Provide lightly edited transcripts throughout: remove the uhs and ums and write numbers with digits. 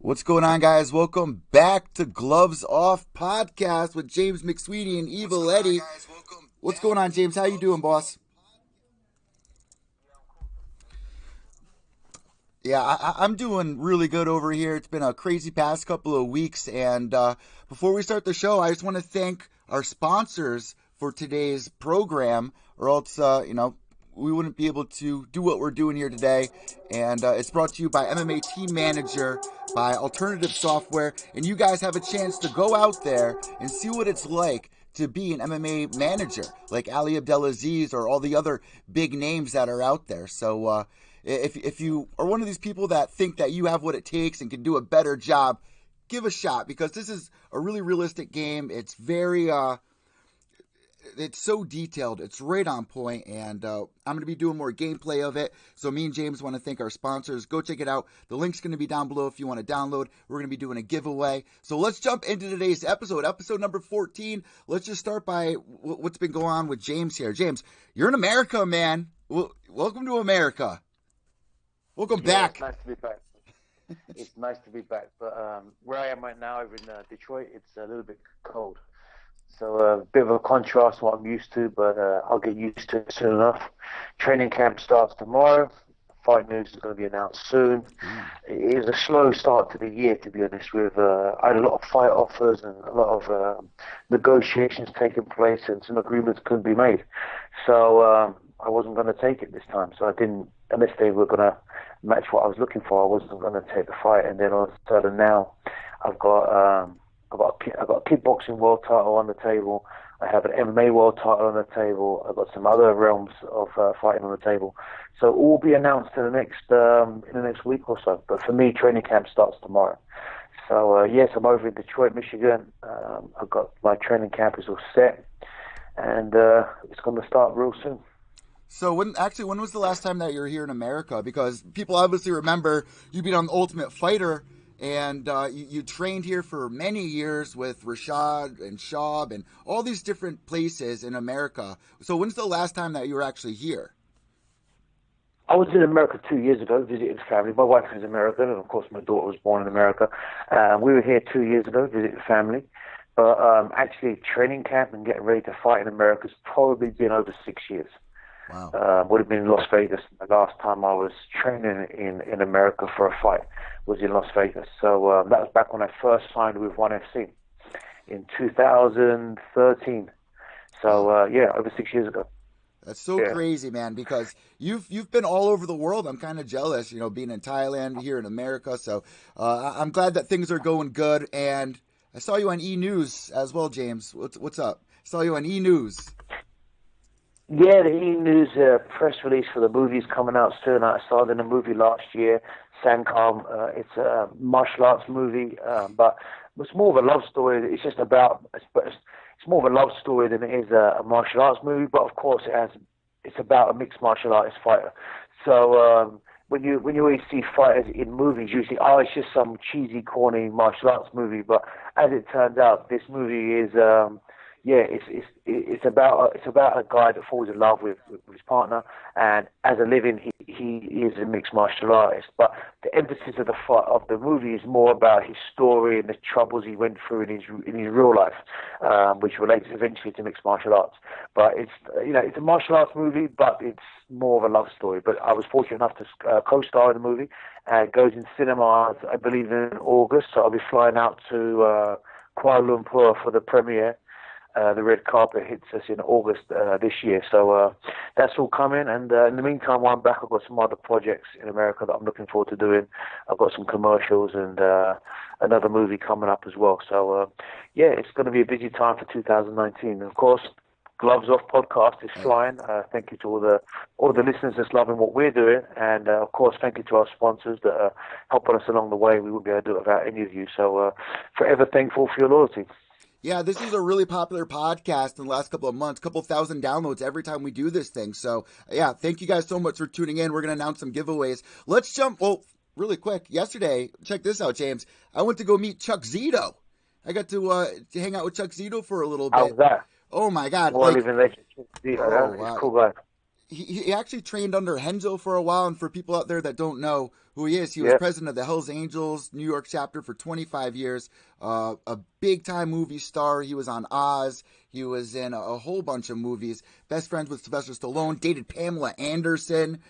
What's going on, guys? Welcome back to Gloves Off Podcast with James McSweeney and Evil Eddie. What's going on, James? How you doing, boss? Yeah, I'm doing really good over here. It's been a crazy past couple of weeks, and before we start the show, I just want to thank our sponsors for today's program, or else, we wouldn't be able to do what we're doing here today. And it's brought to you by MMA Team Manager, by Alternative Software, and you guys have a chance to go out there and see what it's like to be an MMA manager, like Ali Abdelaziz or all the other big names that are out there. So, if you are one of these people that think that you have what it takes and can do a better job, give a shot, because this is a really realistic game. It's very it's so detailed. It's right on point, and I'm going to be doing more gameplay of it. So me and James want to thank our sponsors. Go check it out. The link's going to be down below if you want to download. We're going to be doing a giveaway. So let's jump into today's episode number 14. Let's just start by what's been going on with James here. James, you're in America, man. Welcome to America. Welcome back. It's nice to be back. It's nice to be back. But where I am right now over in Detroit, it's a little bit cold. So a bit of a contrast to what I'm used to, but I'll get used to it soon enough. Training camp starts tomorrow. Fight news is going to be announced soon. It was a slow start to the year, to be honest with. I had a lot of fight offers and a lot of negotiations taking place, and some agreements couldn't be made. So I wasn't going to take it this time. So I didn't, unless they were going to match what I was looking for, I wasn't going to take the fight. And then all of a sudden now I've got a kickboxing world title on the table. I have an MMA world title on the table. I've got some other realms of fighting on the table. So all will be announced in the next week or so. But for me, training camp starts tomorrow. So yes, I'm over in Detroit, Michigan. I've got my training camp is all set, and it's going to start real soon. So when was the last time that you were here in America? Because people obviously remember you being on The Ultimate Fighter, and you trained here for many years with Rashad and Shab and all these different places in America. So when's the last time that you were actually here? I was in America 2 years ago, visiting family. My wife is American, and of course my daughter was born in America. We were here 2 years ago, visiting family. But actually, training camp and getting ready to fight in America has probably been over 6 years. Wow. Would have been in Las Vegas. The last time I was training in America for a fight was in Las Vegas. So that was back when I first signed with ONE FC in 2013. So over 6 years ago. That's so crazy, man, because you've been all over the world. I'm kind of jealous, being in Thailand, here in America. So I'm glad that things are going good. And I saw you on E! News as well, James. What's up? I saw you on E! News. Yeah, the E! News press release for the movie's coming out soon. I started in a movie last year, Sankam. It's a martial arts movie, but it's more of a love story. It's just about, it's more of a love story than it is a martial arts movie. But of course, it's about a mixed martial artist fighter. So when you always see fighters in movies, you think, oh, it's just some cheesy, corny martial arts movie. But as it turns out, this movie is. It's about a guy that falls in love with his partner, and as a living, he is a mixed martial artist. But the emphasis of the movie is more about his story and the troubles he went through in his real life, which relates eventually to mixed martial arts. But it's a martial arts movie, but it's more of a love story. But I was fortunate enough to co-star in the movie. It goes in cinemas, I believe, in August. So I'll be flying out to Kuala Lumpur for the premiere. The red carpet hits us in August this year. So that's all coming. And in the meantime, while I'm back, I've got some other projects in America that I'm looking forward to doing. I've got some commercials and another movie coming up as well. So, it's going to be a busy time for 2019. And of course, Gloves Off podcast is flying. Thank you to all the listeners that's loving what we're doing. And, of course, thank you to our sponsors that are helping us along the way. We wouldn't be able to do it without any of you. So forever thankful for your loyalty. Yeah, this is a really popular podcast in the last couple of months, couple thousand downloads every time we do this thing. So, yeah, thank you guys so much for tuning in. We're going to announce some giveaways. Let's jump, really quick. Yesterday, check this out, James. I went to go meet Chuck Zito. I got to hang out with Chuck Zito for a little bit. How's that? Oh, my God. More even legend. Chuck Zito, he's a cool guy. he actually trained under Henzo for a while, and for people out there that don't know who he is, he was Yeah. president of the Hells Angels New York chapter for 25 years. A big time movie star. He was on Oz. He was in a whole bunch of movies. Best friends with Sylvester Stallone. Dated Pamela Anderson.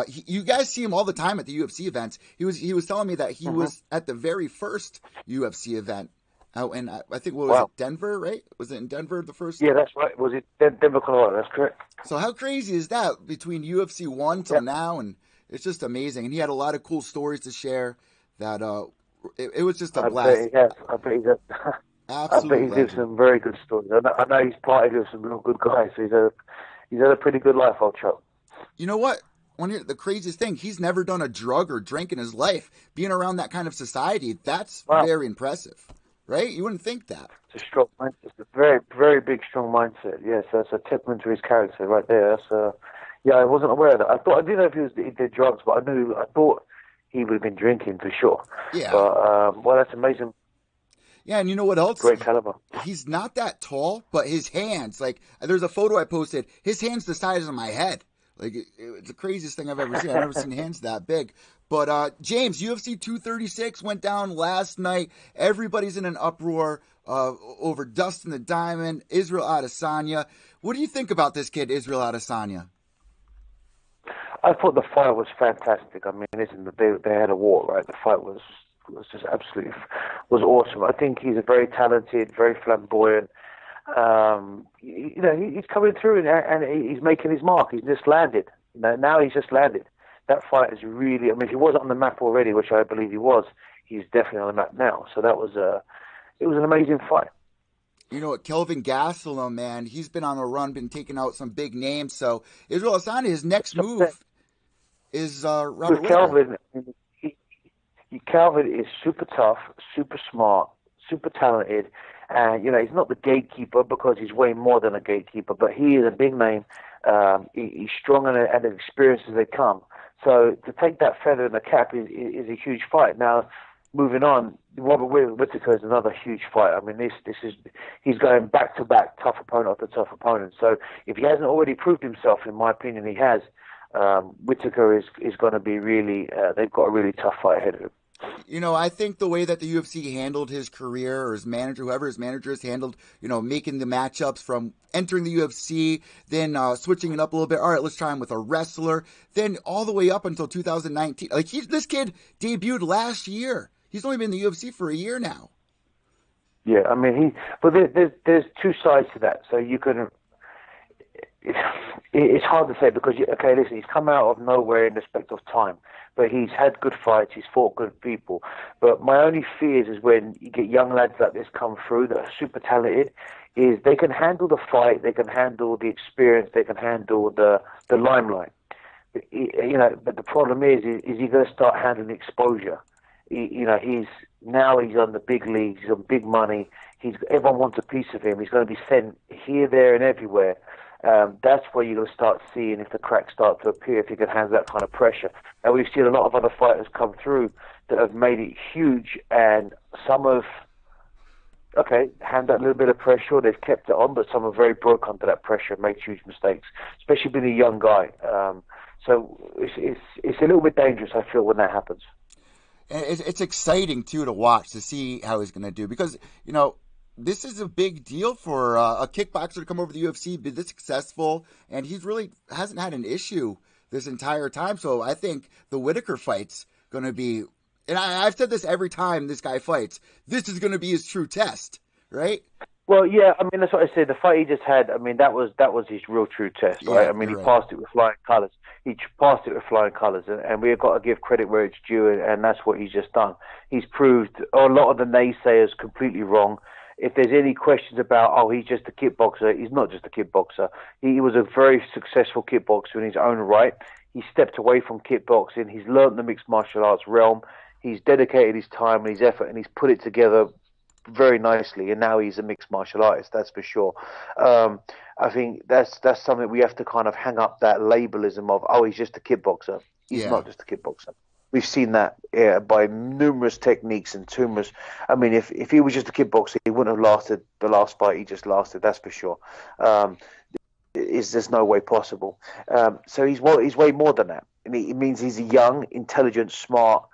You guys see him all the time at the UFC events. He was telling me that he was at the very first UFC event. Oh, and I think, what was Wow. it, Denver, right? Was it in Denver the first? Yeah, that's right. Was it Denver, Colorado? That's correct. So how crazy is that between UFC 1 till Yeah. now? And it's just amazing. And he had a lot of cool stories to share that it was just a I bet blast. he has. I bet he's. I bet Absolute he's lived legend. some very good stories. I know he's partied with some real good guys. So he's had a pretty good life, old chap. You know what? The craziest thing, he's never done a drug or drink in his life. Being around that kind of society, that's Wow. very impressive, right? You wouldn't think that. It's a strong mindset. It's a very, very big, strong mindset. Yes, that's a testament to his character right there. Yeah, I wasn't aware of that. I didn't know if he did drugs, but I thought he would have been drinking for sure. Yeah. But well, that's amazing. Yeah, and you know what else? Great caliber. He's not that tall, but his hands, like, there's a photo I posted, his hands the size of my head. Like, it's the craziest thing I've ever seen. I've never seen hands that big. But, James, UFC 236 went down last night. Everybody's in an uproar over Dustin the Diamond, Israel Adesanya. What do you think about this kid, Israel Adesanya? I thought the fight was fantastic. I mean, listen, they had a war, right? The fight was just absolutely was awesome. I think he's a very talented, very flamboyant. He's coming through and he's making his mark. He's just landed. Now he's just landed. That fight is really. I mean, if he wasn't on the map already, which I believe he was, he's definitely on the map now. So it was an amazing fight. You know what, Kelvin Gastelum, man, he's been on a run, been taking out some big names. So Israel Adesanya, his next move is Robert Whittaker. Calvin is super tough, super smart, super talented, and he's not the gatekeeper because he's way more than a gatekeeper, but he is a big name. He's strong and experienced as they come. So to take that feather in the cap is a huge fight. Now, moving on, Robert Whittaker is another huge fight. I mean, he's going back to back, tough opponent after tough opponent. So if he hasn't already proved himself, in my opinion, he has. Whittaker is going to be really. They've got a really tough fight ahead of him. I think the way that the UFC handled his career, or his manager, whoever his manager has handled, making the matchups from entering the UFC, then switching it up a little bit. All right, let's try him with a wrestler. Then all the way up until 2019. Like, this kid debuted last year. He's only been in the UFC for a year now. Yeah, I mean, but there's two sides to that. So you can. It's hard to say because, listen, he's come out of nowhere in respect of time, but he's had good fights, he's fought good people. But my only fears is when you get young lads like this come through that are super talented, is they can handle the fight, they can handle the experience, they can handle the limelight. But the problem is he going to start handling exposure? He's on the big leagues, he's on big money, everyone wants a piece of him, he's going to be sent here, there, and everywhere. That's where you're going to start seeing if the cracks start to appear, if you can handle that kind of pressure. And we've seen a lot of other fighters come through that have made it huge, and some have, handled that little bit of pressure, they've kept it on, but some are very broke under that pressure and made huge mistakes, especially being a young guy. So it's a little bit dangerous, I feel, when that happens. It's exciting, too, to watch, to see how he's going to do, because, this is a big deal for a kickboxer to come over to the UFC, be this successful, and he really hasn't had an issue this entire time. So I think the Whittaker fight's going to be, and I've said this every time this guy fights, this is going to be his true test, right? Well, yeah, I mean, that's what I said. The fight he just had, I mean, that was his real true test, right? Yeah, I mean, he right. passed it with flying colours. He passed it with flying colours, and we've got to give credit where it's due, and that's what he's just done. He's proved a lot of the naysayers completely wrong. If there's any questions about, he's just a kickboxer, he's not just a kickboxer. He was a very successful kickboxer in his own right. He stepped away from kickboxing. He's learned the mixed martial arts realm. He's dedicated his time and his effort, and he's put it together very nicely. And now he's a mixed martial artist, that's for sure. I think that's something we have to kind of hang up that labelism of, he's just a kickboxer. He's not just a kickboxer. We've seen that by numerous techniques and tumors. I mean, if he was just a kickboxer, he wouldn't have lasted the last fight he just lasted. That's for sure. is there's no way possible. So he's way more than that. I mean, it means he's a young, intelligent, smart.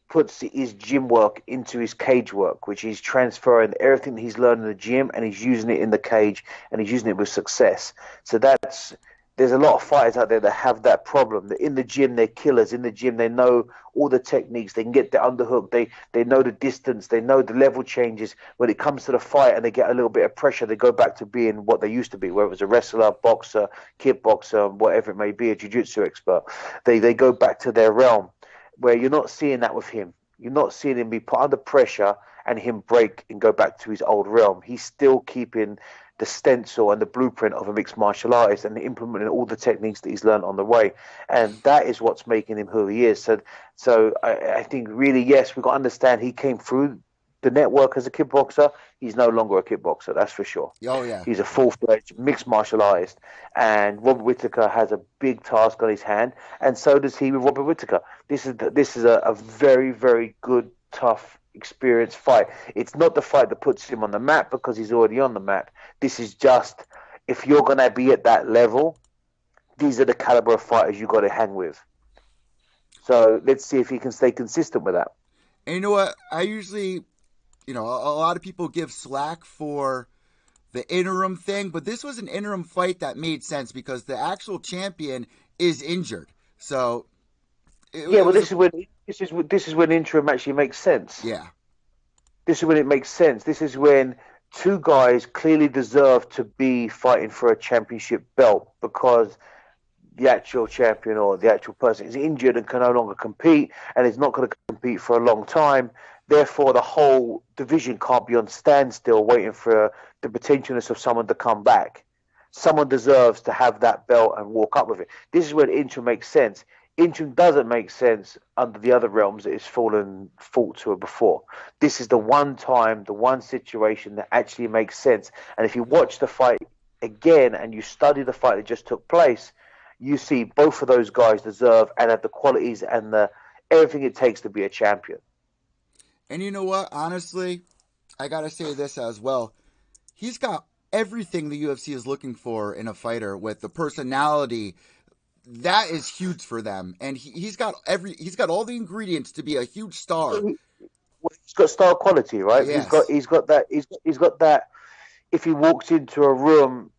Puts his gym work into his cage work, which he's transferring everything that he's learned in the gym, and he's using it in the cage, and he's using it with success. So there's a lot of fighters out there that have that problem. That in the gym they're killers. In the gym they know all the techniques. They can get the underhook. They know the distance. They know the level changes. When it comes to the fight and they get a little bit of pressure, they go back to being what they used to be, whether it was a wrestler, boxer, kickboxer, whatever it may be, a jiu-jitsu expert. They go back to their realm, where you're not seeing that with him. You're not seeing him be put under pressure and him break and go back to his old realm. He's still keeping the stencil and the blueprint of a mixed martial artist and implementing all the techniques that he's learned on the way. And that is what's making him who he is. So I think really, yes, we've got to understand he came through the network as a kickboxer. He's no longer a kickboxer, that's for sure. Oh, yeah. He's a full-fledged mixed martial artist. And Robert Whittaker has a big task on his hand, and so does he with Robert Whittaker. This is a very, very good, tough, experienced fight. It's not the fight that puts him on the map because he's already on the map. This is just, if you're going to be at that level, these are the caliber of fighters you got to hang with. So let's see if he can stay consistent with that. And you know what? I usually, a lot of people give slack for the interim thing, but this was an interim fight that made sense because the actual champion is injured. So this is when interim actually makes sense. Yeah. This is when it makes sense. This is when two guys clearly deserve to be fighting for a championship belt because the actual champion or the actual person is injured and can no longer compete and is not going to compete for a long time. Therefore, the whole division can't be on standstill waiting for the potentialness of someone to come back. Someone deserves to have that belt and walk up with it. This is when interim makes sense. Interim doesn't make sense under the other realms that it's fought to before. This is the one time, the one situation that actually makes sense. And if you watch the fight again and you study the fight that just took place, you see both of those guys deserve and have the qualities and everything it takes to be a champion. And you know what? Honestly, I got to say this as well. He's got everything the UFC is looking for in a fighter with the personality. That is huge for them. And he's got all the ingredients to be a huge star. He's got star quality, right? Yes. He's got that. If he walks into a room,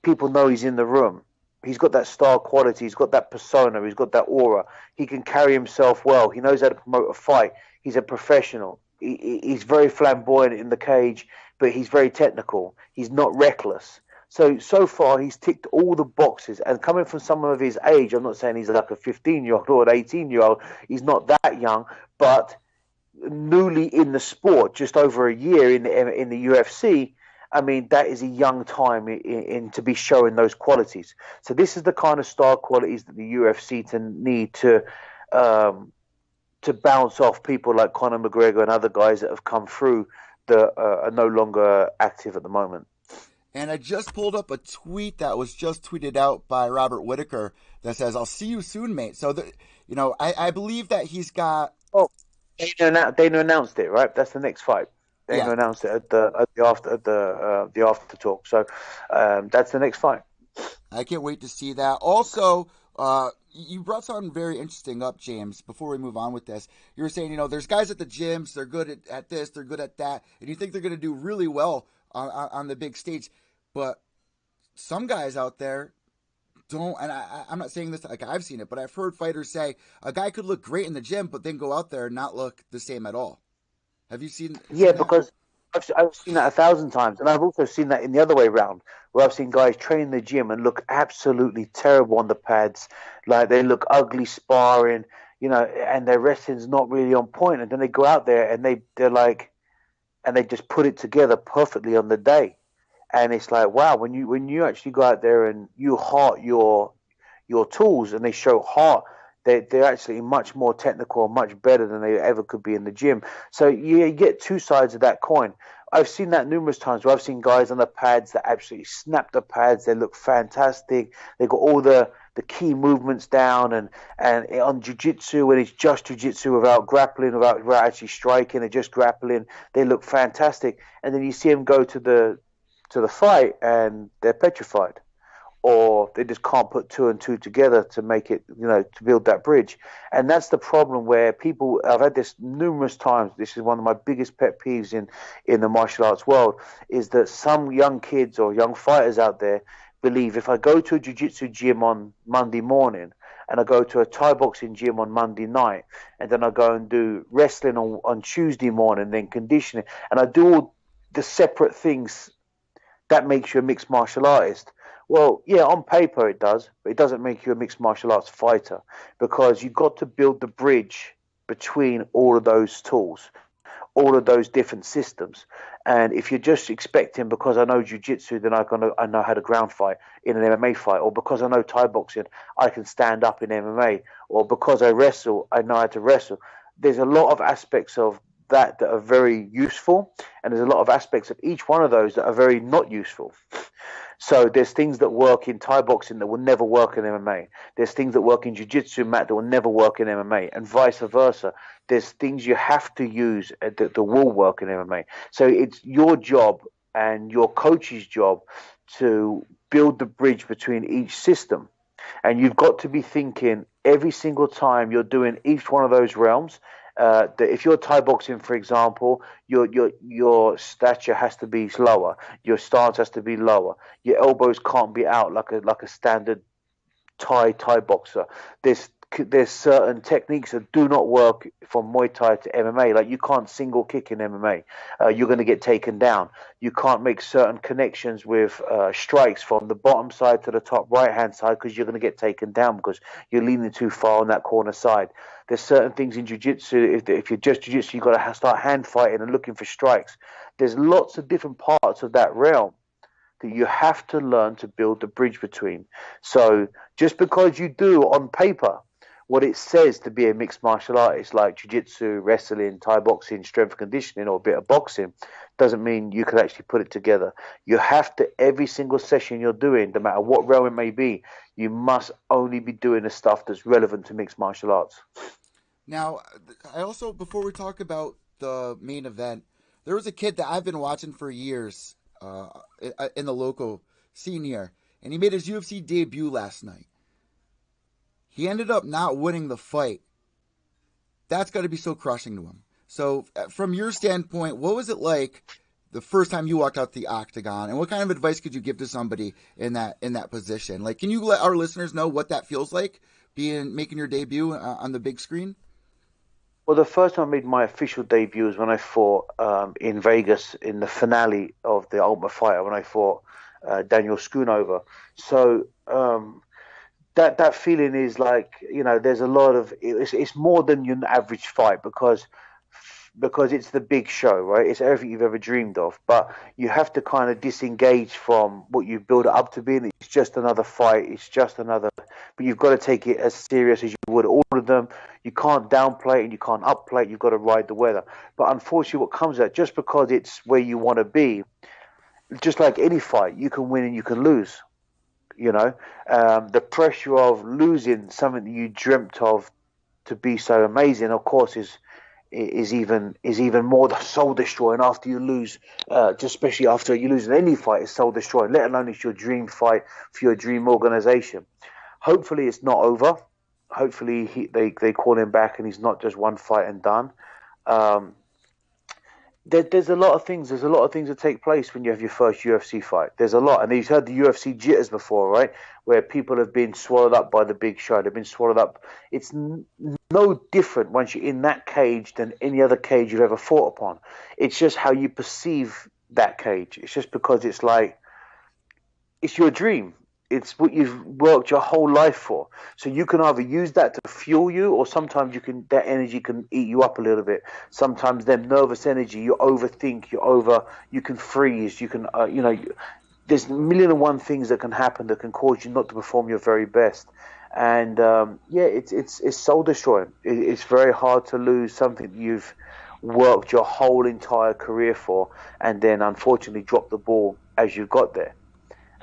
people know he's in the room. He's got that star quality. He's got that persona. He's got that aura. He can carry himself well. He knows how to promote a fight. He's a professional. He's very flamboyant in the cage, but he's very technical. He's not reckless. So far, he's ticked all the boxes. And coming from someone of his age, I'm not saying he's like a 15-year-old or an 18-year-old. He's not that young, but newly in the sport, just over a year in the UFC. I mean, that is a young time in to be showing those qualities. So this is the kind of star qualities that the UFC need to bounce off people like Conor McGregor and other guys that have come through that are no longer active at the moment. And I just pulled up a tweet that was just tweeted out by Robert Whittaker that says, "I'll see you soon, mate." So, I believe that he's got... Oh, Dana announced it, right? That's the next fight. Dana announced it at the after talk. So that's the next fight. I can't wait to see that. Also, you brought something very interesting up, James, before we move on with this. You were saying, there's guys at the gyms, they're good at this, they're good at that, and you think they're going to do really well on the big stage. But some guys out there don't, and I'm not saying this like I've seen it, but I've heard fighters say a guy could look great in the gym, but then go out there and not look the same at all. Have you seen that? Because I've seen that 1,000 times, and I've also seen that in the other way around, where I've seen guys train in the gym and look absolutely terrible on the pads, like they look ugly sparring, and their wrestling's not really on point, and then they go out there and they're like, and they just put it together perfectly on the day. And it's like, wow, when you actually go out there and you heart your tools and they show heart, they're actually much more technical and much better than they ever could be in the gym. So you get two sides of that coin. I've seen that numerous times where I've seen guys on the pads that absolutely snap the pads. They look fantastic. They've got all the key movements down. And on jiu-jitsu, when it's just jiu-jitsu without grappling, without actually striking and just grappling, they look fantastic. And then you see them go to the fight and they're petrified. or they just can't put two and two together to make it, to build that bridge. And that's the problem where people, I've had this numerous times, this is one of my biggest pet peeves in the martial arts world, is that some young kids or young fighters out there believe if I go to a jiu-jitsu gym on Monday morning and I go to a Thai boxing gym on Monday night and then I go and do wrestling on Tuesday morning, then conditioning, and I do all the separate things, that makes you a mixed martial artist. Well, yeah, on paper it does, but it doesn't make you a mixed martial arts fighter, because you've got to build the bridge between all of those tools, all of those different systems. And if you're just expecting, because I know jiu-jitsu, then I know how to ground fight in an MMA fight, or because I know Thai boxing, I can stand up in MMA, or because I wrestle, I know how to wrestle. There's a lot of aspects of that are very useful, and there's a lot of aspects of each one of those that are very not useful. So there's things that work in Thai boxing that will never work in MMA. There's things that work in jiu-jitsu, Matt, that will never work in MMA, and vice versa. There's things you have to use that will work in MMA. So it's your job and your coach's job to build the bridge between each system. And you've got to be thinking every single time you're doing each one of those realms, that if you're Thai boxing, for example, your stature has to be lower, your stance has to be lower, your elbows can't be out like a standard Thai boxer. There's certain techniques that do not work from Muay Thai to MMA. Like, you can't single kick in MMA. You're going to get taken down. You can't make certain connections with strikes from the bottom side to the top right-hand side, because you're going to get taken down because you're leaning too far on that corner side. There's certain things in jiu-jitsu, if you're just jiu-jitsu, you've got to start hand fighting and looking for strikes. There's lots of different parts of that realm that you have to learn to build the bridge between. So just because you do on paper what it says to be a mixed martial artist, like jiu-jitsu, wrestling, Thai boxing, strength conditioning, or a bit of boxing, doesn't mean you can actually put it together. You have to, every single session you're doing, no matter what realm it may be, you must only be doing the stuff that's relevant to mixed martial arts. Now, I also, before we talk about the main event, there was a kid that I've been watching for years in the local scene here, and he made his UFC debut last night. He ended up not winning the fight. That's got to be so crushing to him. So, from your standpoint, what was it like the first time you walked out the octagon, and what kind of advice could you give to somebody in that position? Like, can you let our listeners know what that feels like, making your debut on the big screen? Well, the first time I made my official debut was when I fought in Vegas in the finale of the Ultimate Fighter, when I fought Daniel Schoonover. So that feeling is like, there's a lot of, it's more than your average fight, because it's the big show, right? It's everything you've ever dreamed of, but you have to kind of disengage from what you build it up to be. And it's just another fight. It's just another, but you've got to take it as serious as you would all of them. You can't downplay it and you can't upplay it. You've got to ride the weather. But unfortunately, what comes out, just because it's where you want to be, just like any fight, you can win and you can lose. The pressure of losing something that you dreamt of to be so amazing, of course, is even more soul destroying after you lose. Just especially after you lose in any fight, it's soul destroying. Let alone it's your dream fight for your dream organization. Hopefully, it's not over. Hopefully, they call him back and he's not just one fight and done. There's a lot of things. There's a lot of things that take place when you have your first UFC fight. There's a lot, and you've heard the UFC jitters before, right? Where people have been swallowed up by the big show. They've been swallowed up. It's no different once you're in that cage than any other cage you've ever fought upon. It's just how you perceive that cage. It's just because it's like, it's your dream. It's what you've worked your whole life for. So you can either use that to fuel you, or sometimes that energy can eat you up a little bit. Sometimes that nervous energy, you overthink, you can freeze, you can, there's a million and one things that can happen that can cause you not to perform your very best. And it's soul destroying. It's very hard to lose something you've worked your whole entire career for, and then unfortunately drop the ball as you got there.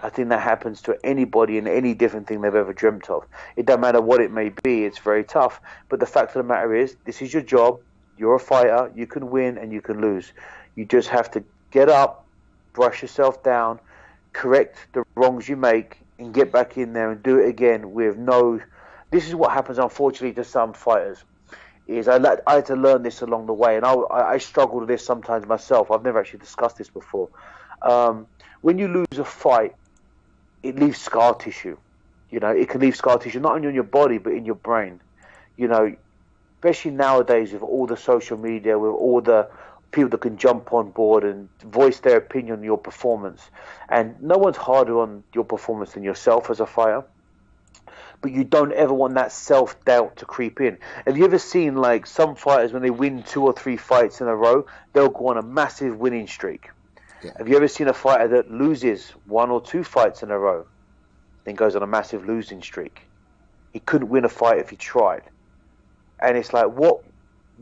I think that happens to anybody in any different thing they've ever dreamt of. It doesn't matter what it may be, it's very tough. But the fact of the matter is, this is your job. You're a fighter. You can win and you can lose. You just have to get up, brush yourself down, correct the wrongs you make and get back in there and do it again with no. This is what happens, unfortunately, to some fighters. Is I had to learn this along the way, and I struggle with this sometimes myself. I've never actually discussed this before. When you lose a fight, it leaves scar tissue. You know, it can leave scar tissue not only on your body but in your brain. You know, especially nowadays with all the social media, with all the people that can jump on board and voice their opinion on your performance. And no one's harder on your performance than yourself as a fighter. But you don't ever want that self-doubt to creep in. Have you ever seen, like, some fighters, when they win 2 or 3 fights in a row, they'll go on a massive winning streak? Yeah. Have you ever seen a fighter that loses 1 or 2 fights in a row, then goes on a massive losing streak? He couldn't win a fight if he tried. And it's like,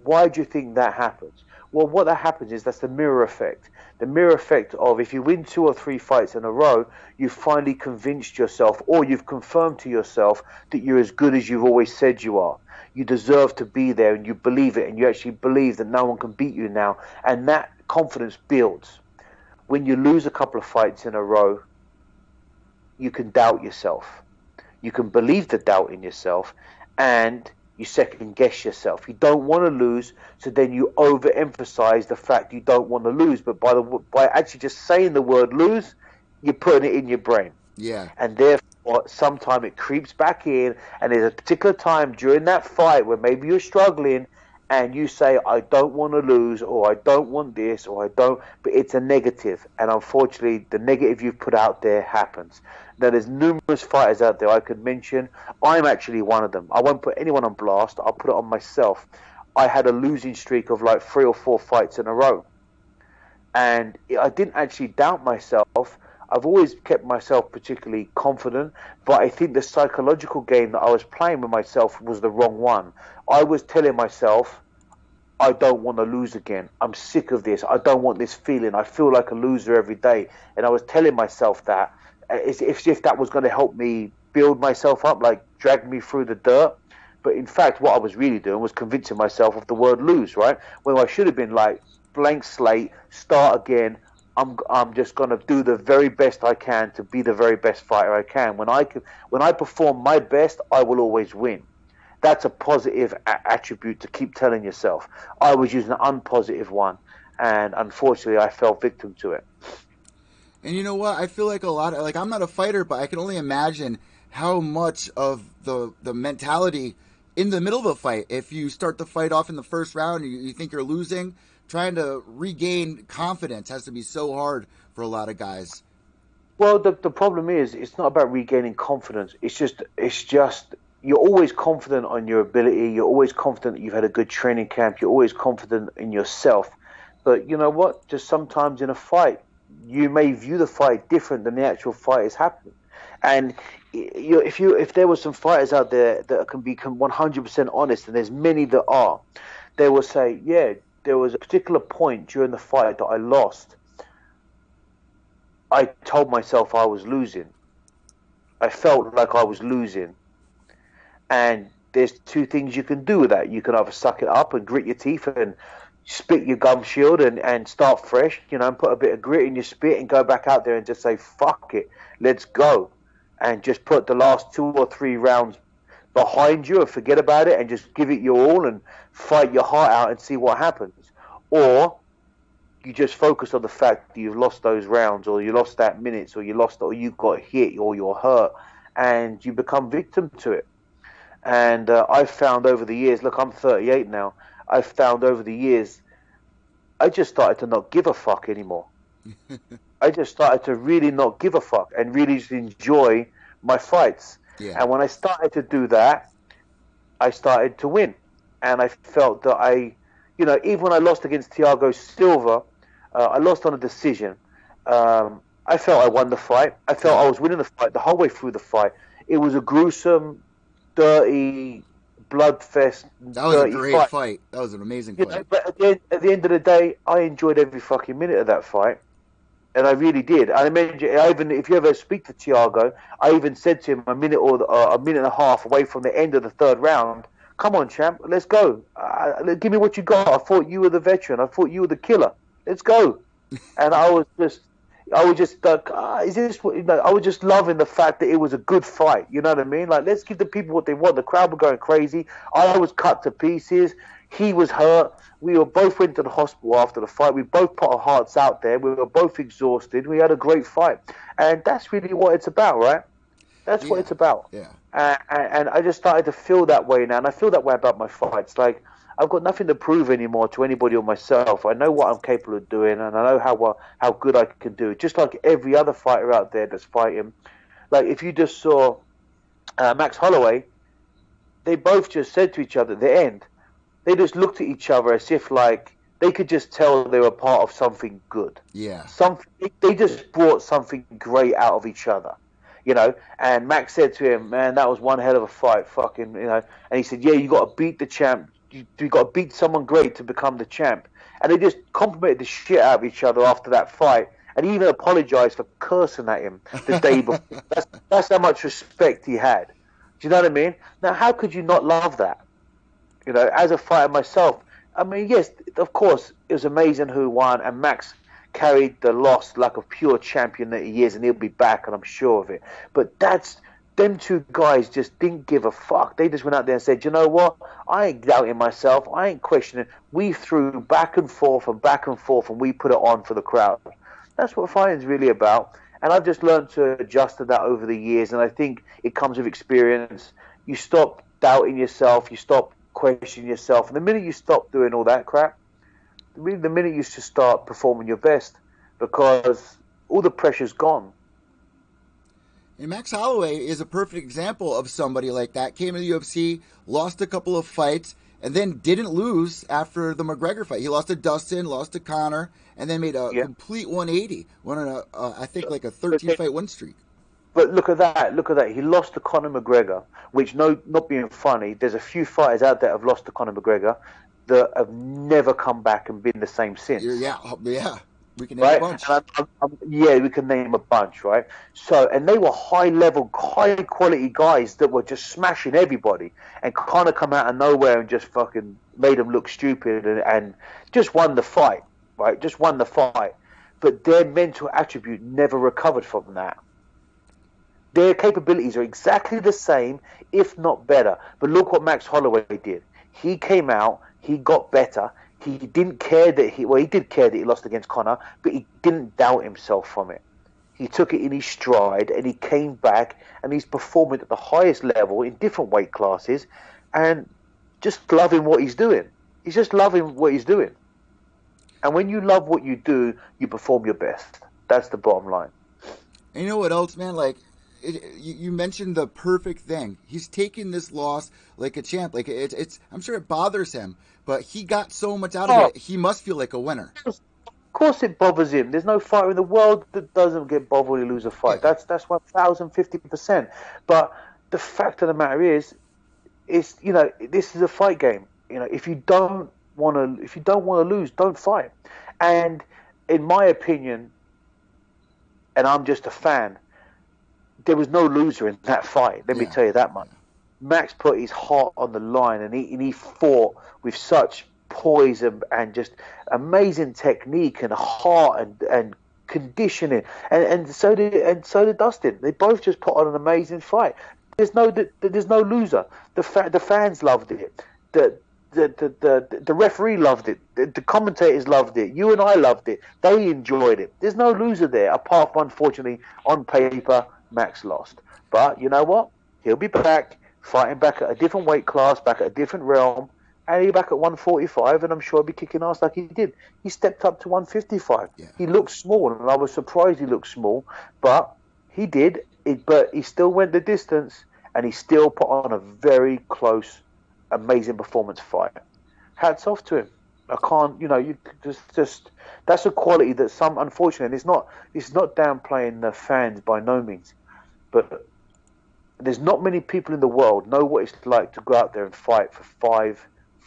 why do you think that happens? Well, what that happens is that's the mirror effect. The mirror effect of, if you win 2 or 3 fights in a row, you've finally convinced yourself, or you've confirmed to yourself, that you're as good as you've always said you are. You deserve to be there, and you believe it, and you actually believe that no one can beat you now. And that confidence builds. When you lose a couple of fights in a row, you can doubt yourself. You can believe the doubt in yourself, and you second guess yourself. You don't want to lose, so then you overemphasize the fact you don't want to lose. But by actually just saying the word lose, you're putting it in your brain. Yeah. And therefore, sometimes it creeps back in, and there's a particular time during that fight where maybe you're struggling, and you say, I don't want to lose, or I don't want this, or I don't, but it's a negative. And unfortunately, the negative you've put out there happens. Now, there's numerous fighters out there I could mention. I'm actually one of them. I won't put anyone on blast. I'll put it on myself. I had a losing streak of like 3 or 4 fights in a row. And I didn't actually doubt myself. I've always kept myself particularly confident, but I think the psychological game that I was playing with myself was the wrong one. I was telling myself, I don't want to lose again. I'm sick of this. I don't want this feeling. I feel like a loser every day. And I was telling myself that as if that was going to help me build myself up, like drag me through the dirt. But in fact, what I was really doing was convincing myself of the word lose, right? When I should have been like, blank slate, start again. I'm just going to do the very best I can to be the very best fighter I can. When I perform my best, I will always win. That's a positive attribute to keep telling yourself. I was using an unpositive one, and unfortunately, I fell victim to it. And you know what? I feel like I'm not a fighter, but I can only imagine how much of the mentality in the middle of a fight, if you start the fight off in the first round and you think you're losing, trying to regain confidence has to be so hard for a lot of guys. Well, the problem is, it's not about regaining confidence. It's just you're always confident on your ability. You're always confident that you've had a good training camp. You're always confident in yourself. But you know what? Just sometimes in a fight, you may view the fight different than the actual fight is happening. And if there were some fighters out there that can become 100% honest, and there's many that are, they will say, yeah, there was a particular point during the fight that I lost. I told myself I was losing. I felt like I was losing. And there's 2 things you can do with that. You can either suck it up and grit your teeth and spit your gum shield and start fresh, and put a bit of grit in your spit and go back out there and just say, fuck it, let's go. And just put the last 2 or 3 rounds behind you and forget about it and just give it your all and fight your heart out and see what happens. Or you just focus on the fact that you've lost those rounds, or you lost that minutes, or you got hit, or you're hurt, and you become victim to it. And I've found over the years, look, I'm 38 now, I've found over the years, I just started to not give a fuck anymore. I just started to really not give a fuck and really just enjoy my fights. Yeah. And when I started to do that, I started to win. And I felt that even when I lost against Thiago Silva, I lost on a decision. I felt I won the fight. I felt I was winning the fight the whole way through the fight. It was a gruesome, dirty, bloodfest. That was a great fight. That was an amazing fight. But at the end of the day, I enjoyed every fucking minute of that fight. And I really did. I imagine, if you ever speak to Thiago, I even said to him a minute and a half away from the end of the 3rd round, come on, champ, let's go. Give me what you got. I thought you were the veteran. I thought you were the killer. Let's go. And I was just, I was just like, is this what, I was just loving the fact that it was a good fight. You know what I mean? Like, let's give the people what they want. The crowd were going crazy. I was cut to pieces. He was hurt. We were both went to the hospital after the fight. We both put our hearts out there. We were both exhausted. We had a great fight, and that's really what it's about, right? That's what it's about. Yeah. And I just started to feel that way now, and I feel that way about my fights. Like, I've got nothing to prove anymore to anybody or myself. I know what I'm capable of doing, and I know how good I can do. Just like every other fighter out there that's fighting. Like, if you just saw Max Holloway, they both just said to each other at the end, they just looked at each other as if like they could just tell they were part of something good. Yeah. They just brought something great out of each other. You know, and Max said to him, "Man, that was one hell of a fight, fucking, you know." And he said, "Yeah, you got to beat the champ. You got to beat someone great to become the champ." And they just complimented the shit out of each other after that fight, and he even apologized for cursing at him the day before. That's how much respect he had. Do you know what I mean? Now, how could you not love that? You know, as a fighter myself, I mean, yes, of course, it was amazing who won, and Max carried the loss like a pure champion that he is, and he'll be back, and I'm sure of it. But them two guys just didn't give a fuck. They just went out there and said, you know what? I ain't doubting myself. I ain't questioning. We threw back and forth, and we put it on for the crowd. That's what fighting's really about. And I've just learned to adjust to that over the years, and I think it comes with experience. You stop doubting yourself. You stop questioning yourself. And the minute you stop doing all that crap, the minute you should start performing your best, because all the pressure's gone. And Max Holloway is a perfect example of somebody like that. Came to the UFC, lost a couple of fights, and then didn't lose after the McGregor fight. He lost to Dustin, lost to Conor, and then made a complete 180. Won on I think like a 13-fight win streak. But look at that. He lost to Conor McGregor, which, not being funny, there's a few fighters out there that have lost to Conor McGregor that have never come back and been the same since. Yeah. We can name a bunch. Yeah, we can name a bunch, right? So, and they were high-level, high-quality guys that were just smashing everybody. And Conor come out of nowhere and just fucking made them look stupid and just won the fight, right? Just won the fight. But their mental attribute never recovered from that. Their capabilities are exactly the same, if not better. But look what Max Holloway did. He came out, he got better. He didn't care that he did care that he lost against Conor, but he didn't doubt himself from it. He took it in his stride, and he came back, and he's performing at the highest level in different weight classes, and just loving what he's doing. He's just loving what he's doing. And when you love what you do, you perform your best. That's the bottom line. And you know what else, man? Like, you mentioned the perfect thing. He's taking this loss like a champ. Like, it's I'm sure it bothers him, but he got so much out of it. He must feel like a winner. Of course it bothers him. There's no fighter in the world that doesn't get bothered when he loses a fight. Yeah. That's 1,050%. But the fact of the matter is you know, this is a fight game. You know, if you don't want to lose, don't fight. And in my opinion, and I'm just a fan, there was no loser in that fight. Let me tell you that much. Max put his heart on the line, and he fought with such poise and just amazing technique and heart and conditioning. And so did Dustin. They both just put on an amazing fight. There's no loser. The fans loved it. The referee loved it. The commentators loved it. You and I loved it. They enjoyed it. There's no loser there, apart from, unfortunately, on paper, Max lost. But you know what? He'll be back, fighting back at a different weight class, back at a different realm, and he'll be back at 145, and I'm sure he'll be kicking ass like he did. He stepped up to 155. Yeah. He looked small, and I was surprised he looked small, but he did. But he still went the distance, and he still put on a very close, amazing performance fight. Hats off to him. I can't, you know, you just that's a quality that some, unfortunately, it's not downplaying the fans by no means, but there's not many people in the world know what it's like to go out there and fight for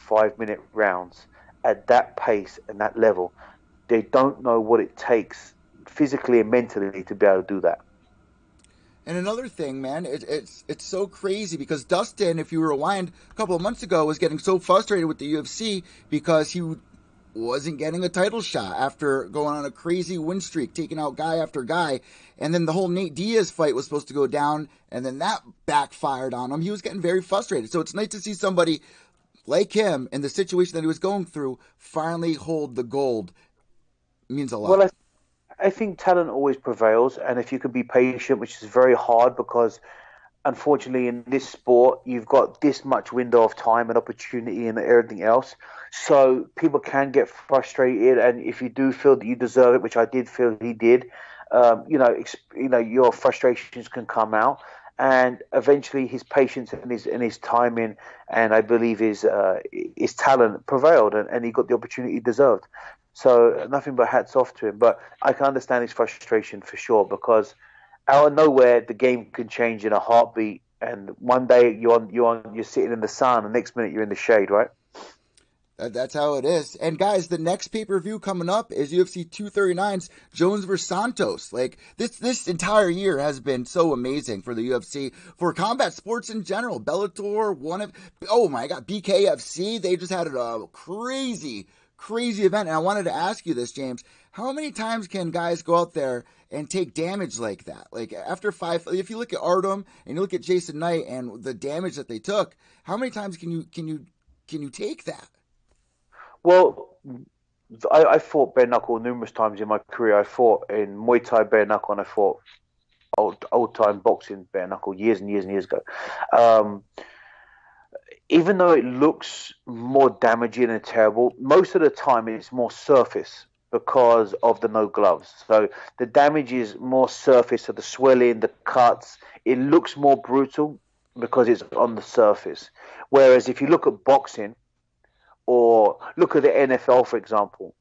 5-minute rounds at that pace and that level. They don't know what it takes physically and mentally to be able to do that. And another thing, man, it's so crazy because Dustin, if you rewind a couple of months ago, was getting so frustrated with the UFC because he wasn't getting a title shot after going on a crazy win streak, taking out guy after guy. And then the whole Nate Diaz fight was supposed to go down, and then that backfired on him. He was getting very frustrated. So it's nice to see somebody like him in the situation that he was going through finally hold the gold. It means a lot. Well, I think talent always prevails, and if you can be patient, which is very hard because unfortunately in this sport you've got this much window of time and opportunity and everything else, so people can get frustrated, and if you do feel that you deserve it, which I did feel he did, your frustrations can come out, and eventually his patience and his timing, and I believe his talent prevailed, and he got the opportunity he deserved. So nothing but hats off to him. But I can understand his frustration for sure, because out of nowhere the game can change in a heartbeat, and one day you're sitting in the sun, and the next minute you're in the shade, right? That's how it is. And guys, the next pay-per-view coming up is UFC 239's Jones vs. Santos. Like this entire year has been so amazing for the UFC, for combat sports in general. Bellator, oh my God, BKFC, they just had a crazy event. And I wanted to ask you this, James. How many times can guys go out there and take damage like that? Like after five, if you look at Artem and you look at Jason Knight and the damage that they took, how many times can you take that? Well, I fought bare knuckle numerous times in my career. I fought in Muay Thai bare knuckle, and I fought old time boxing bare knuckle years and years and years ago. Even though it looks more damaging and terrible, most of the time it's more surface because of the no gloves. So the damage is more surface, so the swelling, the cuts, it looks more brutal because it's on the surface. Whereas if you look at boxing, or look at the NFL, for example,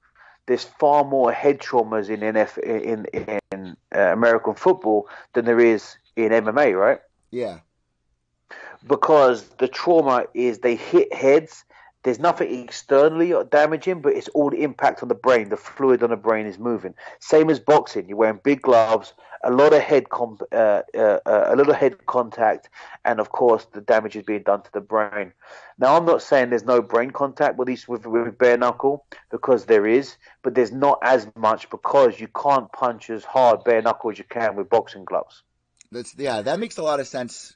there's far more head traumas in American football than there is in MMA, right? Yeah. Because the trauma is they hit heads. There's nothing externally damaging, but it's all the impact on the brain. The fluid on the brain is moving. Same as boxing. You're wearing big gloves, a lot of head contact, and of course the damage is being done to the brain. Now, I'm not saying there's no brain contact with bare knuckle, because there is, but there's not as much because you can't punch as hard bare knuckle as you can with boxing gloves. That makes a lot of sense.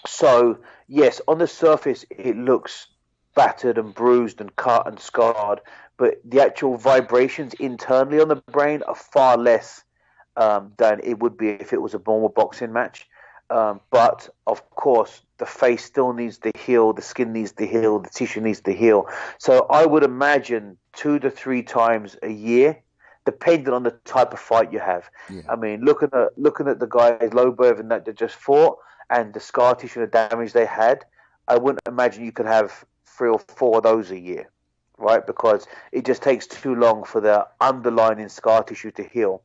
So yes, on the surface it looks battered and bruised and cut and scarred, but the actual vibrations internally on the brain are far less than it would be if it was a normal boxing match. But of course, the face still needs to heal, the skin needs to heal, the tissue needs to heal. So I would imagine 2 to 3 times a year, depending on the type of fight you have. Yeah. I mean, looking at the guys Lobo and that just fought, and the scar tissue and the damage they had, I wouldn't imagine you could have 3 or 4 of those a year, right? Because it just takes too long for the underlying scar tissue to heal.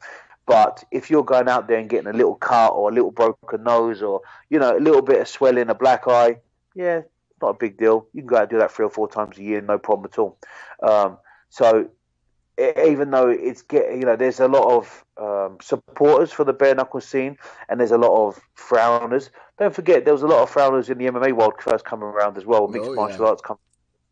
But if you're going out there and getting a little cut or a little broken nose, or a little bit of swelling, a black eye, yeah, not a big deal. You can go out and do that 3 or 4 times a year, no problem at all. So even though there's a lot of supporters for the bare knuckle scene, and there's a lot of frowners. Don't forget, there was a lot of frowners in the MMA world first coming around as well. Mixed martial arts coming.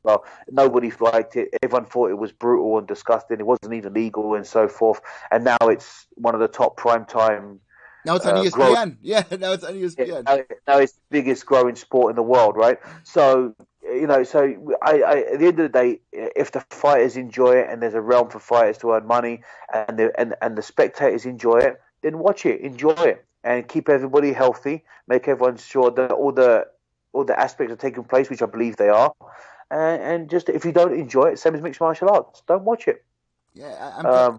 Well, nobody liked it. Everyone thought it was brutal and disgusting. It wasn't even legal and so forth. And now it's one of the top primetime. Now it's on ESPN. Now it's on ESPN. Now it's the biggest growing sport in the world, right? So, I at the end of the day, if the fighters enjoy it and there's a realm for fighters to earn money, and the spectators enjoy it, then watch it, enjoy it, and keep everybody healthy. Make everyone sure that all the aspects are taking place, which I believe they are. And just, if you don't enjoy it, same as mixed martial arts, don't watch it. Yeah,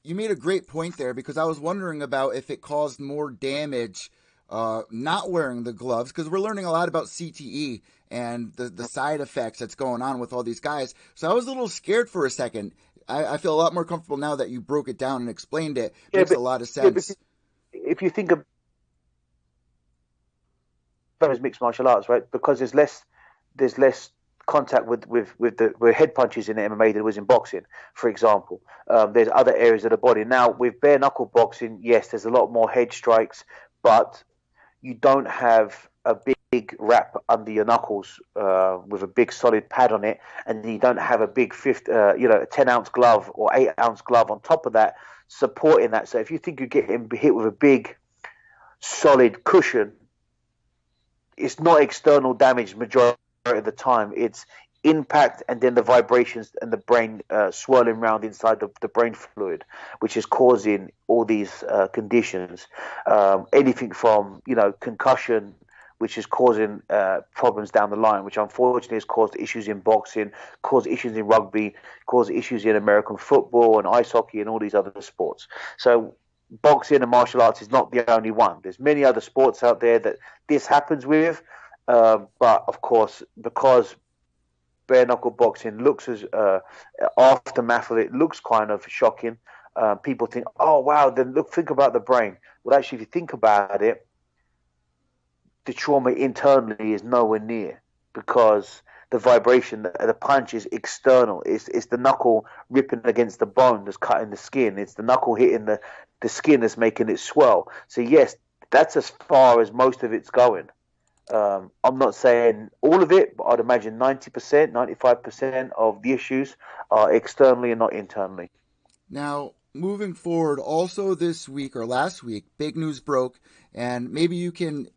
you made a great point there, because I was wondering about if it caused more damage not wearing the gloves, because we're learning a lot about CTE and the side effects that's going on with all these guys. So I was a little scared for a second. I feel a lot more comfortable now that you broke it down and explained it. Makes a lot of sense. If you think of as mixed martial arts, right? Because there's less contact with head punches in MMA than there was in boxing, for example. There's other areas of the body. Now, with bare knuckle boxing, yes, there's a lot more head strikes, but you don't have a big wrap under your knuckles with a big solid pad on it, and you don't have a big a 10-ounce glove or 8-ounce glove on top of that supporting that. So if you think you're getting hit with a big solid cushion, it's not external damage majority of the time. It's impact and then the vibrations and the brain swirling around inside the brain fluid, which is causing all these conditions. Anything from concussion, which is causing problems down the line, which unfortunately has caused issues in boxing, caused issues in rugby, caused issues in American football and ice hockey and all these other sports. So boxing and martial arts is not the only one. There's many other sports out there that this happens with, but of course, because bare knuckle boxing looks as aftermath of it looks kind of shocking. People think, oh wow, then think about the brain. Well, actually, if you think about it, the trauma internally is nowhere near, because the vibration, the punch is external. It's the knuckle ripping against the bone that's cutting the skin. It's the knuckle hitting the skin that's making it swell. So yes, that's as far as most of it's going. I'm not saying all of it, but I'd imagine 90%, 95% of the issues are externally and not internally. Now, moving forward, also this week or last week, big news broke, and maybe you can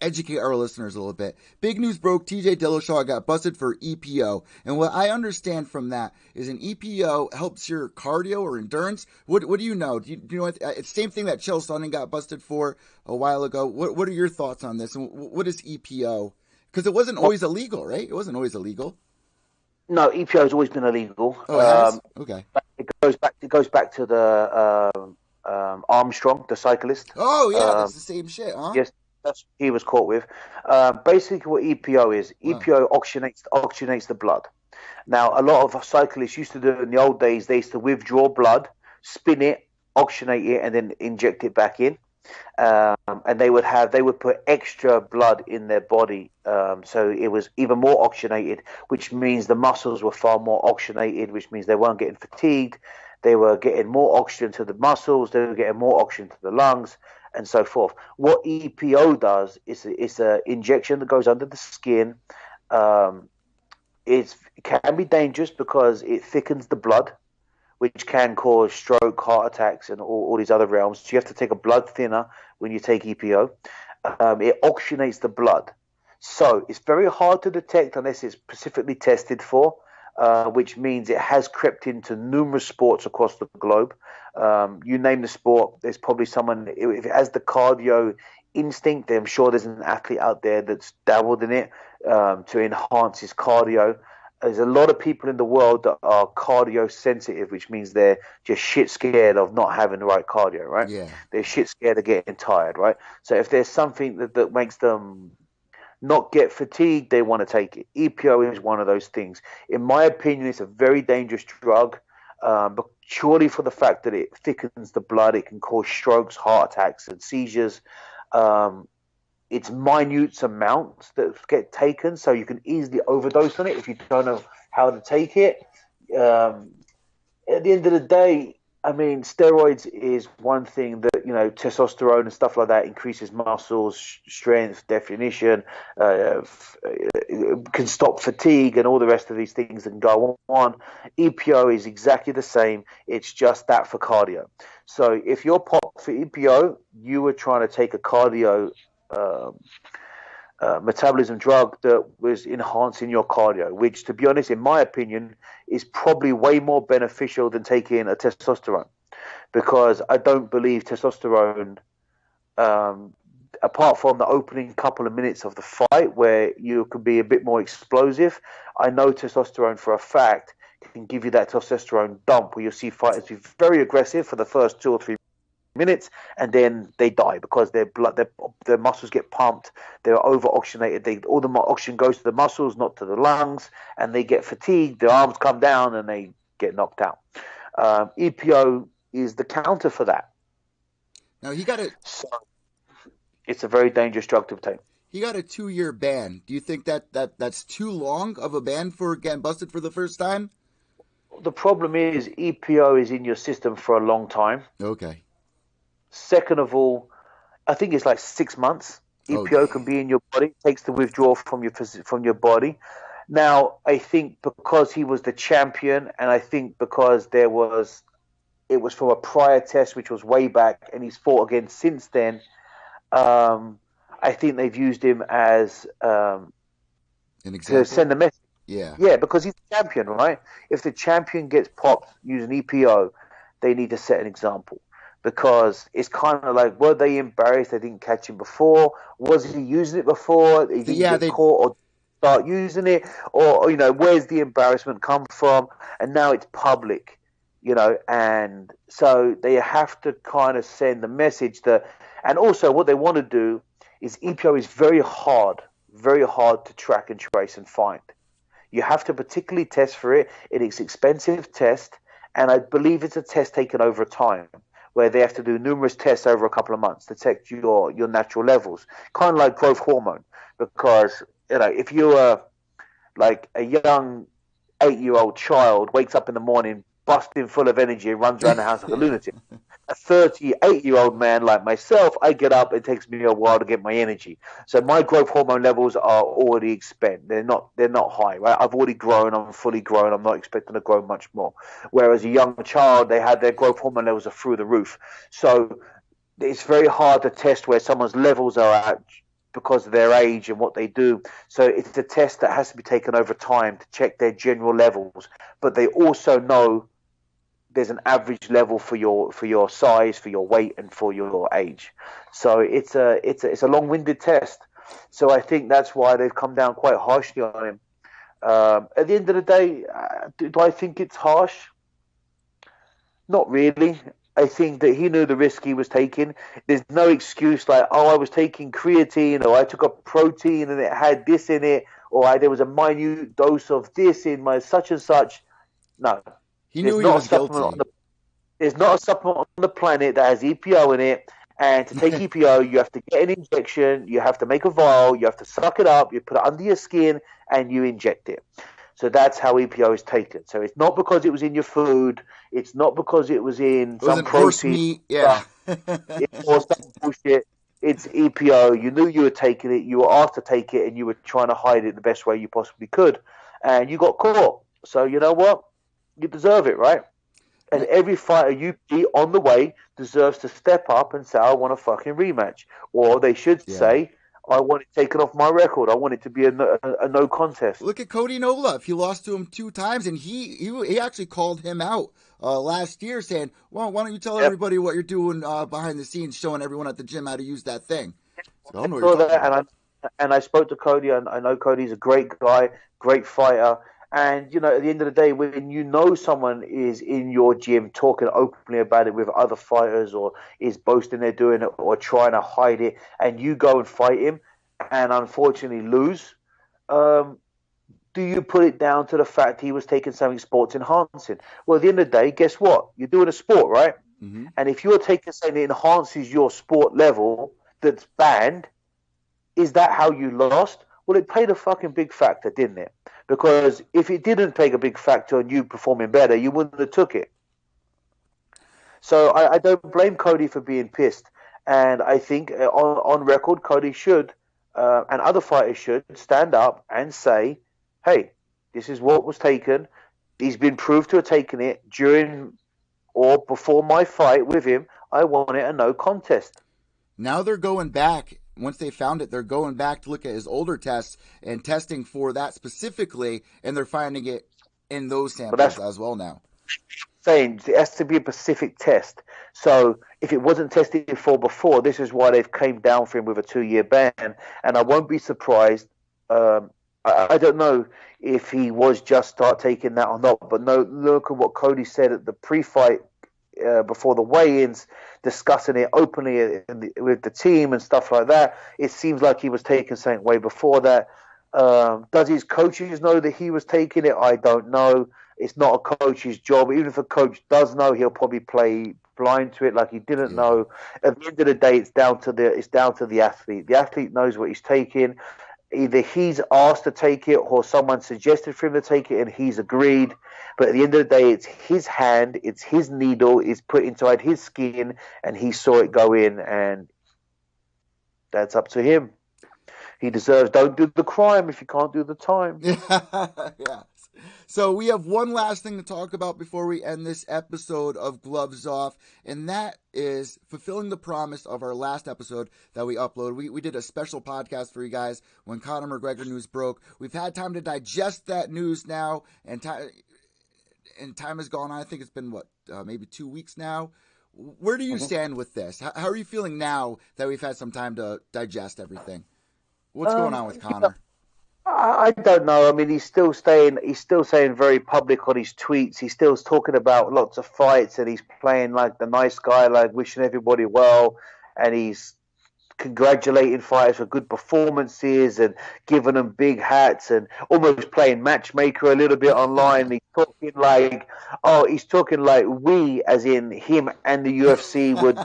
educate our listeners a little bit. Big news broke, TJ Dillashaw got busted for EPO. And what I understand from that is an EPO helps your cardio or endurance. What do you know? Do you know it's the same thing that Chael Sonnen got busted for a while ago? What are your thoughts on this? And what is EPO? Because it wasn't always illegal, right? It wasn't always illegal. No, EPO has always been illegal. Oh, it has? Okay. It goes back to the Armstrong, the cyclist. Oh, yeah, that's the same shit, huh? Yes, that's what he was caught with. Basically, what EPO is, EPO oxygenates the blood. Now, a lot of cyclists used to do it in the old days. They used to withdraw blood, spin it, oxygenate it, and then inject it back in. And they would put extra blood in their body, so it was even more oxygenated, which means the muscles were far more oxygenated, which means they weren't getting fatigued. They were getting more oxygen to the muscles. They were getting more oxygen to the lungs, and so forth. What EPO does is it's an injection that goes under the skin. It can be dangerous because it thickens the blood, which can cause stroke, heart attacks, and all these other realms. So you have to take a blood thinner when you take EPO. It oxygenates the blood. So it's very hard to detect unless it's specifically tested for, which means it has crept into numerous sports across the globe. You name the sport, there's probably someone, if it has the cardio instinct, I'm sure there's an athlete out there that's dabbled in it to enhance his cardio. There's a lot of people in the world that are cardio sensitive, which means they're just shit scared of not having the right cardio, right? Yeah. They're shit scared of getting tired, right? So if there's something that makes them not get fatigued, they want to take it. EPO is one of those things. In my opinion, it's a very dangerous drug, but purely for the fact that it thickens the blood, it can cause strokes, heart attacks, and seizures. It's minute amounts that get taken, so you can easily overdose on it if you don't know how to take it. At the end of the day, I mean, steroids is one thing that, testosterone and stuff like that increases muscles, strength, definition, can stop fatigue and all the rest of these things and go on. EPO is exactly the same. It's just that for cardio. So if you're popped for EPO, you were trying to take a cardio metabolism drug that was enhancing your cardio, which, to be honest, in my opinion, is probably way more beneficial than taking a testosterone, because I don't believe testosterone, apart from the opening couple of minutes of the fight where you can be a bit more explosive, I know testosterone for a fact can give you that testosterone dump where you'll see fighters be very aggressive for the first 2 or 3 minutes, and then they die because their muscles get pumped, they're over oxygenated, all the oxygen goes to the muscles, not to the lungs, and they get fatigued, their arms come down and they get knocked out. EPO is the counter for that. Now he got so it's a very dangerous drug to obtain. He got a 2-year ban. Do you think that's too long of a ban for getting busted for the first time? The problem is EPO is in your system for a long time. Okay. Second of all, I think it's like 6 months. Oh, EPO can be in your body. It takes the withdrawal from your body. Now, I think because he was the champion, and I think because it was from a prior test, which was way back, and he's fought again since then. I think they've used him as an to example. send a message. Yeah. Yeah, because he's the champion, right? If the champion gets popped using EPO, they need to set an example. Because it's kind of like, were they embarrassed they didn't catch him before? Was he using it before? He didn't Yeah, get they caught or start using it? Or, where's the embarrassment come from? And now it's public, and so they have to kind of send the message that, and also what they want to do is EPO is very hard to track and trace and find. You have to particularly test for it. It's an expensive test, and I believe it's a test taken over time, where they have to do numerous tests over a couple of months to detect your natural levels, kind of like growth hormone. Because if you're like a young 8-year-old child, wakes up in the morning, busting full of energy, and runs around the house like a lunatic. A 38-year-old man like myself, I get up, it takes me a while to get my energy. So my growth hormone levels are already expended. They're not high, right? I've already grown, I'm fully grown, I'm not expecting to grow much more. Whereas a young child, their growth hormone levels are through the roof. So it's very hard to test where someone's levels are at because of their age and what they do. So it's a test that has to be taken over time to check their general levels. But they also know there's an average level for your size, for your weight, and for your age. So it's a long-winded test. So I think that's why they've come down quite harshly on him. At the end of the day, do I think it's harsh? Not really. I think that he knew the risk he was taking. There's no excuse like, oh, I was taking creatine, or I took a protein and it had this in it, or there was a minute dose of this in my such and such. No. He knew he was guilty. There's not a supplement on the planet that has EPO in it. And to take EPO, you have to get an injection, you have to make a vial, you have to suck it up, you put it under your skin, and you inject it. So that's how EPO is taken. So it's not because it was in your food. It's not because it was in some horse protein. meat. Yeah. Or some bullshit. It's EPO. You knew you were taking it. You were asked to take it, and you were trying to hide it the best way you possibly could. And you got caught. So you know what? You deserve it, right? And every fighter you beat on the way deserves to step up and say, I want a fucking rematch. Or they should say, I want it taken off my record. I want it to be a no contest. Look at Cody Nola. He lost to him 2 times, and he actually called him out last year, saying, well, why don't you tell everybody what you're doing behind the scenes, showing everyone at the gym how to use that thing. So I don't know what you're talking about. And I spoke to Cody, and I know Cody's a great guy, great fighter. And, at the end of the day, when you know someone is in your gym talking openly about it with other fighters, or is boasting they're doing it or trying to hide it, and you go and fight him and unfortunately lose, do you put it down to the fact he was taking something sports enhancing? Well, at the end of the day, guess what? You're doing a sport, right? Mm-hmm. And if you're taking something that enhances your sport level that's banned, is that how you lost? Well, it played a fucking big factor, didn't it? Because if it didn't take a big factor on you performing better, you wouldn't have took it. So I don't blame Cody for being pissed. And I think on record, Cody should, and other fighters should, stand up and say, hey, this is what was taken. He's been proved to have taken it during or before my fight with him. I want it a no contest. Now they're going back. Once they found it, they're going back to look at his older tests and testing for that specifically, and they're finding it in those samples as well now. Saying it has to be a specific test. So if it wasn't tested for before, this is why they've came down for him with a 2-year ban. And I won't be surprised. I don't know if he was just start taking that or not, but no, look at what Cody said at the pre-fight before the weigh-ins, discussing it openly with the team and stuff like that. It seems like he was taking something way before that. Does his coaches know that he was taking it? I don't know. It's not a coach's job. Even if a coach does know, he'll probably play blind to it like he didn't know. At the end of the day, it's down to the athlete. The athlete knows what he's taking. Either he's asked to take it or someone suggested for him to take it and he's agreed. But at the end of the day, it's his hand, it's his needle, it's put inside his skin, and he saw it go in. And That's up to him. He deserves. Don't do the crime if you can't do the time. Yeah. So we have one last thing to talk about before we end this episode of Gloves Off, and that is fulfilling the promise of our last episode that we uploaded. We did a special podcast for you guys when Conor McGregor news broke. We've had time to digest that news now, and time has gone on. I think it's been, maybe 2 weeks now. Where do you stand with this? How are you feeling now that we've had some time to digest everything? What's going on with Conor? I don't know. I mean, he's still staying very public on his tweets. He's still talking about lots of fights, and he's playing like the nice guy, like wishing everybody well, and he's congratulating fighters for good performances and giving them big hats and almost playing matchmaker a little bit online. He's talking like we, as in him and the UFC would,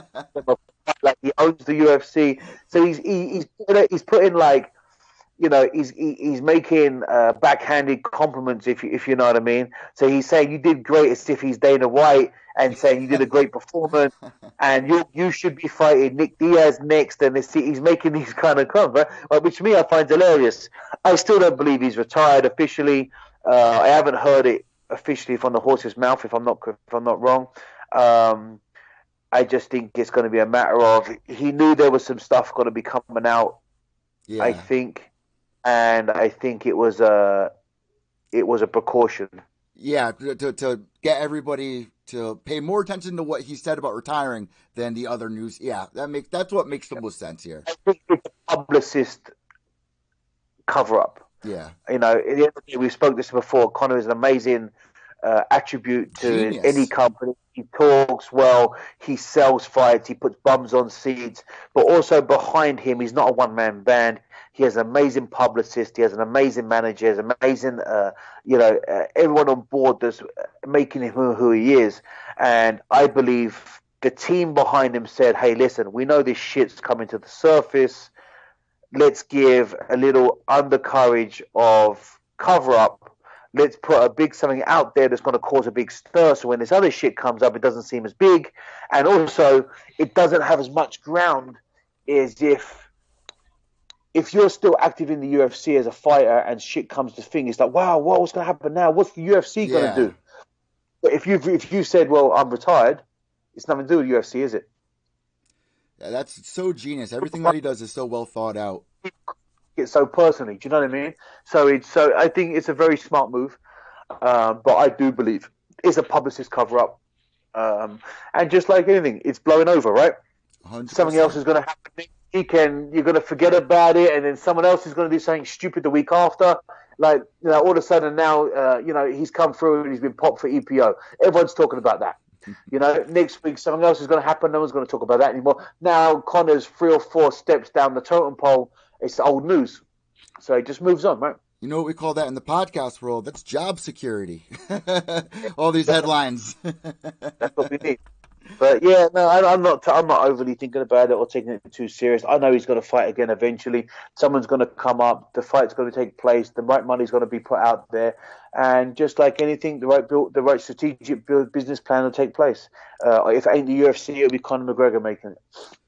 like he owns the UFC. So he's putting like, he's making backhanded compliments, if you know what I mean. So he's saying you did great, as if he's Dana White, and saying you did a great performance, and you should be fighting Nick Diaz next. And he's making these kind of comments, which to me I find hilarious. I still don't believe he's retired officially. I haven't heard it officially from the horse's mouth, if I'm not wrong. I just think it's going to be a matter of, he knew there was some stuff going to be coming out. Yeah. I think. And I think it was a precaution. Yeah, to get everybody to pay more attention to what he said about retiring than the other news. Yeah, that's what makes the most sense here. I think it's a publicist cover up. Yeah, at the end of the day, we spoke this before. Conor is an amazing attribute to any company. He talks well, he sells fights, he puts bums on seats, but also behind him, he's not a one-man band. He has an amazing publicist, he has an amazing manager, he has amazing, everyone on board that's making him who he is. And I believe the team behind him said, hey, listen, we know this shit's coming to the surface. Let's give a little undercarriage of cover-up. Let's put a big something out there that's going to cause a big stir, so when this other shit comes up, it doesn't seem as big. And also, it doesn't have as much ground as if you're still active in the UFC as a fighter and shit comes to thing, it's like, wow, what's going to happen now? What's the UFC going to do? But if you said, well, I'm retired, it's nothing to do with UFC, is it? Yeah, that's so genius. Everything that he does is so well thought out. It so personally, do you know what I mean? So I think it's a very smart move, but I do believe it's a publicist cover up, and just like anything, it's blowing over, right? 100%. Something else is going to happen. You're going to forget about it, and then someone else is going to do something stupid the week after. Like, all of a sudden now, he's come through and he's been popped for EPO. Everyone's talking about that. Next week something else is going to happen. No one's going to talk about that anymore. Now Conor's 3 or 4 steps down the totem pole. It's old news. So it just moves on, right? You know what we call that in the podcast world? That's job security. All these headlines. That's what we need. But yeah, no, I'm not overly thinking about it or taking it too serious. I know he's going to fight again eventually. Someone's going to come up. The fight's going to take place. The right money's going to be put out there. And just like anything, the right strategic business plan will take place. If it ain't the UFC, it'll be Conor McGregor making it.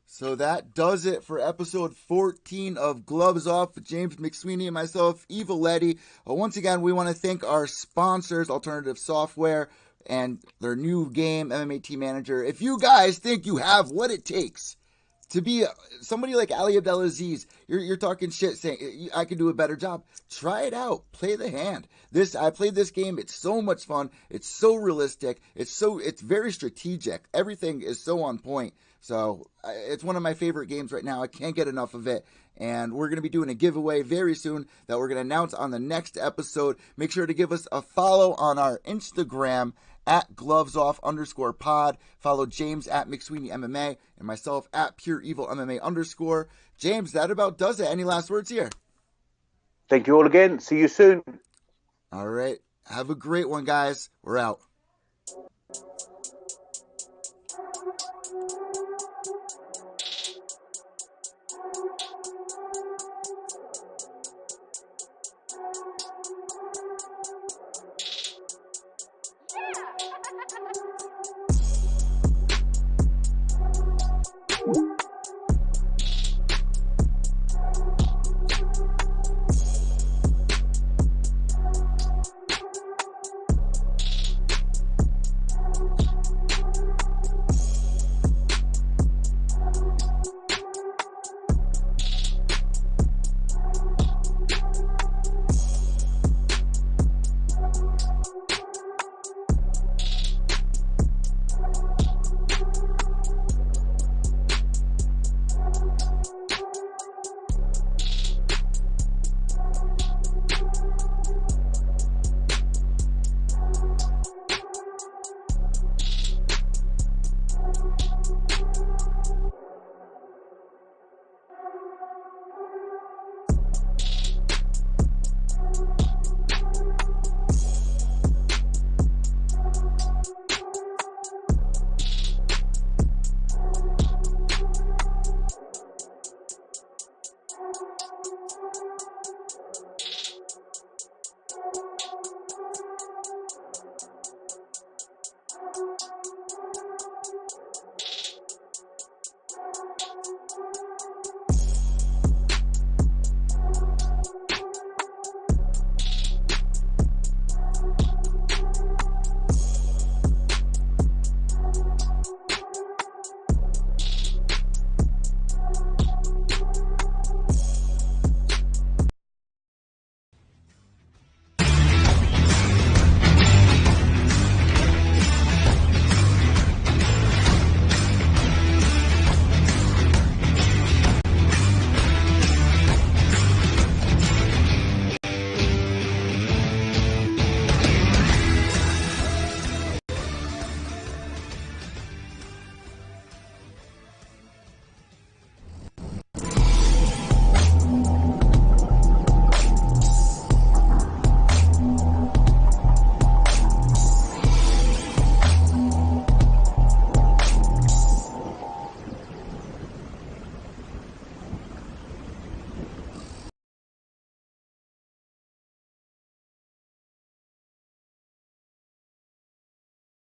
So that does it for episode 14 of Gloves Off with James McSweeney and myself, Eva Letty. Once again, we want to thank our sponsors, Alternative Software, and their new game, MMA Team Manager. If you guys think you have what it takes to be somebody like Ali Abdelaziz, you're talking shit saying I can do a better job. Try it out. Play the hand. I played this game. It's so much fun. It's so realistic. It's very strategic. Everything is so on point. So it's one of my favorite games right now. I can't get enough of it. And we're going to be doing a giveaway very soon that we're going to announce on the next episode. Make sure to give us a follow on our Instagram at glovesoff_pod. Follow James at McSweeney MMA and myself at Pure Evil MMA_. James, that about does it. Any last words here? Thank you all again. See you soon. All right. Have a great one, guys. We're out.